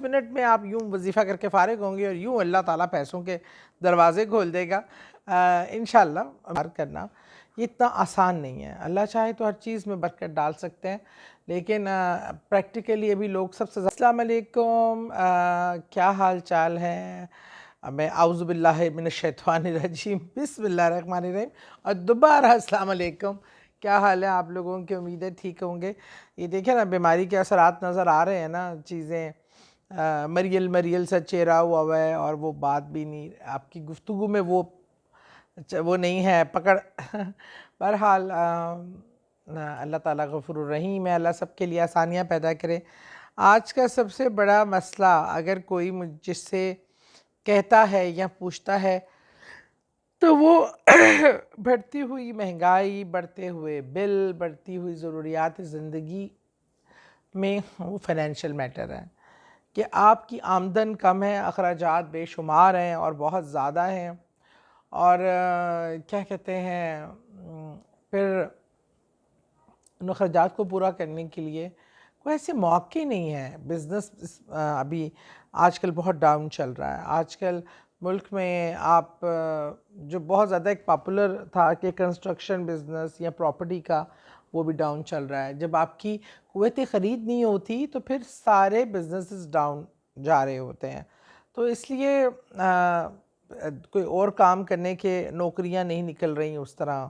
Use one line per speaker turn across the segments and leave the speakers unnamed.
Minute میں آپ یوں وظیفہ کر کے فارغ ہوں گے اور یوں اللہ تعالیٰ پیسوں کے دروازے کھول دے گا انشاءاللہ۔ برکت کرنا یہ اتنا آسان نہیں ہے، اللہ چاہے تو ہر چیز میں برکت ڈال سکتے ہیں، لیکن پریکٹیکلی ابھی لوگ سب سے السلام علیکم، کیا حال چال ہے؟ میں اعوذ باللہ من الشیطان الرجیم، بسم اللہ الرحمن الرحیم، اور دوبارہ السلام علیکم۔ کیا حال ہے آپ لوگوں کی؟ امیدیں ٹھیک ہوں گے۔ یہ دیکھیں نا بیماری کے اثرات نظر آ رہے ہیں نا، چیزیں مریل سا چہرہ ہوا ہے اور وہ بات بھی نہیں، آپ کی گفتگو میں وہ نہیں ہے پکڑ۔ بہرحال اللہ تعالیٰ غفور الرحیم ہے، اللہ سب کے لیے آسانیاں پیدا کرے۔ آج کا سب سے بڑا مسئلہ اگر کوئی مجھ سے کہتا ہے یا پوچھتا ہے تو وہ بڑھتی ہوئی مہنگائی، بڑھتے ہوئے بل، بڑھتی ہوئی ضروریات زندگی میں وہ فائنینشیل میٹر ہے کہ آپ کی آمدن کم ہے، اخراجات بے شمار ہیں اور بہت زیادہ ہیں، اور کیا کہتے ہیں پھر ان اخراجات کو پورا کرنے کے لیے کوئی ایسے موقع نہیں ہے۔ بزنس ابھی آج کل بہت ڈاؤن چل رہا ہے۔ آج کل ملک میں آپ جو بہت زیادہ ایک پاپولر تھا کہ کنسٹرکشن بزنس یا پراپرٹی کا، وہ بھی ڈاؤن چل رہا ہے۔ جب آپ کی قوت خرید نہیں ہوتی تو پھر سارے بزنسز ڈاؤن جا رہے ہوتے ہیں، تو اس لیے کوئی اور کام کرنے کے نوکریاں نہیں نکل رہی، اس طرح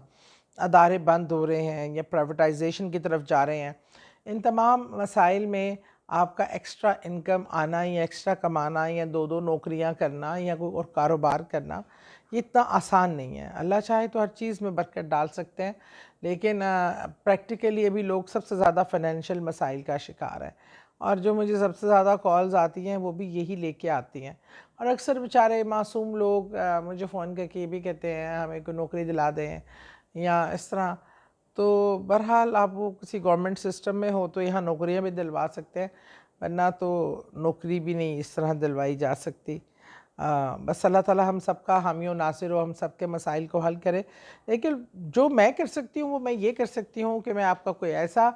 ادارے بند ہو رہے ہیں یا پرائیویٹائزیشن کی طرف جا رہے ہیں۔ ان تمام مسائل میں آپ کا ایکسٹرا انکم آنا یا ایکسٹرا کمانا یا دو نوکریاں کرنا یا کوئی اور کاروبار کرنا یہ اتنا آسان نہیں ہے۔ اللہ چاہے تو ہر چیز میں برکت ڈال سکتے ہیں، لیکن پریکٹیکلی ابھی لوگ سب سے زیادہ فائنینشیل مسائل کا شکار ہیں، اور جو مجھے سب سے زیادہ کالز آتی ہیں وہ بھی یہی لے کے آتی ہیں، اور اکثر بیچارے معصوم لوگ مجھے فون کر کے یہ بھی کہتے ہیں ہمیں کوئی نوکری دلا دیں یا اس طرح۔ تو بہرحال آپ وہ کسی گورنمنٹ سسٹم میں ہو تو یہاں نوکریاں بھی دلوا سکتے ہیں، ورنہ تو نوکری بھی نہیں اس طرح دلوائی جا سکتی۔ بس اللہ تعالیٰ ہم سب کا حامی و ناصر ہو، ہم سب کے مسائل کو حل کرے۔ لیکن جو میں کر سکتی ہوں وہ میں یہ کر سکتی ہوں کہ میں آپ کا کوئی ایسا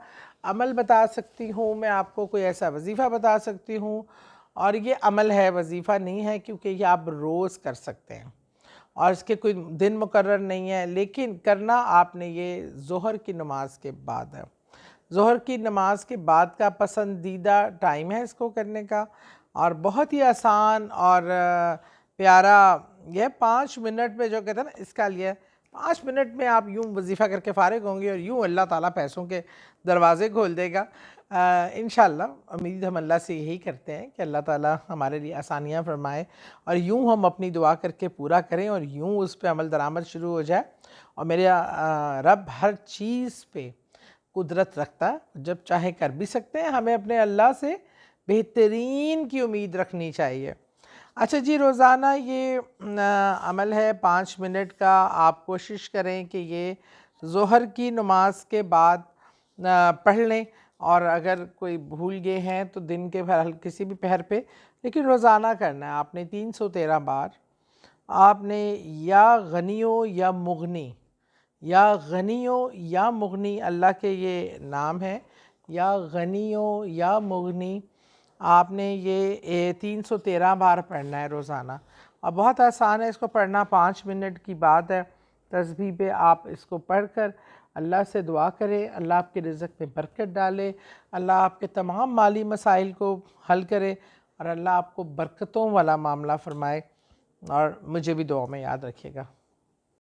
عمل بتا سکتی ہوں، میں آپ کو کوئی ایسا وظیفہ بتا سکتی ہوں، اور یہ عمل ہے، وظیفہ نہیں ہے، کیونکہ یہ آپ روز کر سکتے ہیں اور اس کے کوئی دن مقرر نہیں ہے، لیکن کرنا آپ نے یہ ظہر کی نماز کے بعد ہے۔ ظہر کی نماز کے بعد کا پسندیدہ ٹائم ہے اس کو کرنے کا، اور بہت ہی آسان اور پیارا یہ 5 منٹ میں، جو کہتے ہیں نا اس کا لیے 5 منٹ میں آپ یوں وظیفہ کر کے فارغ ہوں گے اور یوں اللہ تعالیٰ پیسوں کے دروازے کھول دے گا انشاءاللہ۔ امید ہم اللہ سے یہی کرتے ہیں کہ اللہ تعالیٰ ہمارے لیے آسانیاں فرمائے، اور یوں ہم اپنی دعا کر کے پورا کریں اور یوں اس پہ عمل درآمد شروع ہو جائے، اور میرے رب ہر چیز پہ قدرت رکھتا ہے، جب چاہے کر بھی سکتے ہیں۔ ہمیں اپنے اللہ سے بہترین کی امید رکھنی چاہیے۔ اچھا جی، روزانہ یہ عمل ہے 5 منٹ کا، آپ کوشش کریں کہ یہ ظہر کی نماز کے بعد پڑھ لیں، اور اگر کوئی بھول گئے ہیں تو دن کے کسی بھی پہر پہ، لیکن روزانہ کرنا ہے آپ نے 313 بار۔ آپ نے یا غنیو یا مغنی، یا غنیو یا مغنی اللہ کے یہ نام ہے، یا غنیو یا مغنی، آپ نے یہ 313 بار پڑھنا ہے روزانہ، اور بہت آسان ہے اس کو پڑھنا، 5 منٹ کی بات ہے۔ تسبیح پہ آپ اس کو پڑھ کر اللہ سے دعا کرے، اللہ آپ کے رزق میں برکت ڈالے، اللہ آپ کے تمام مالی مسائل کو حل کرے، اور اللہ آپ کو برکتوں والا معاملہ فرمائے، اور مجھے بھی دعا میں یاد رکھیے گا۔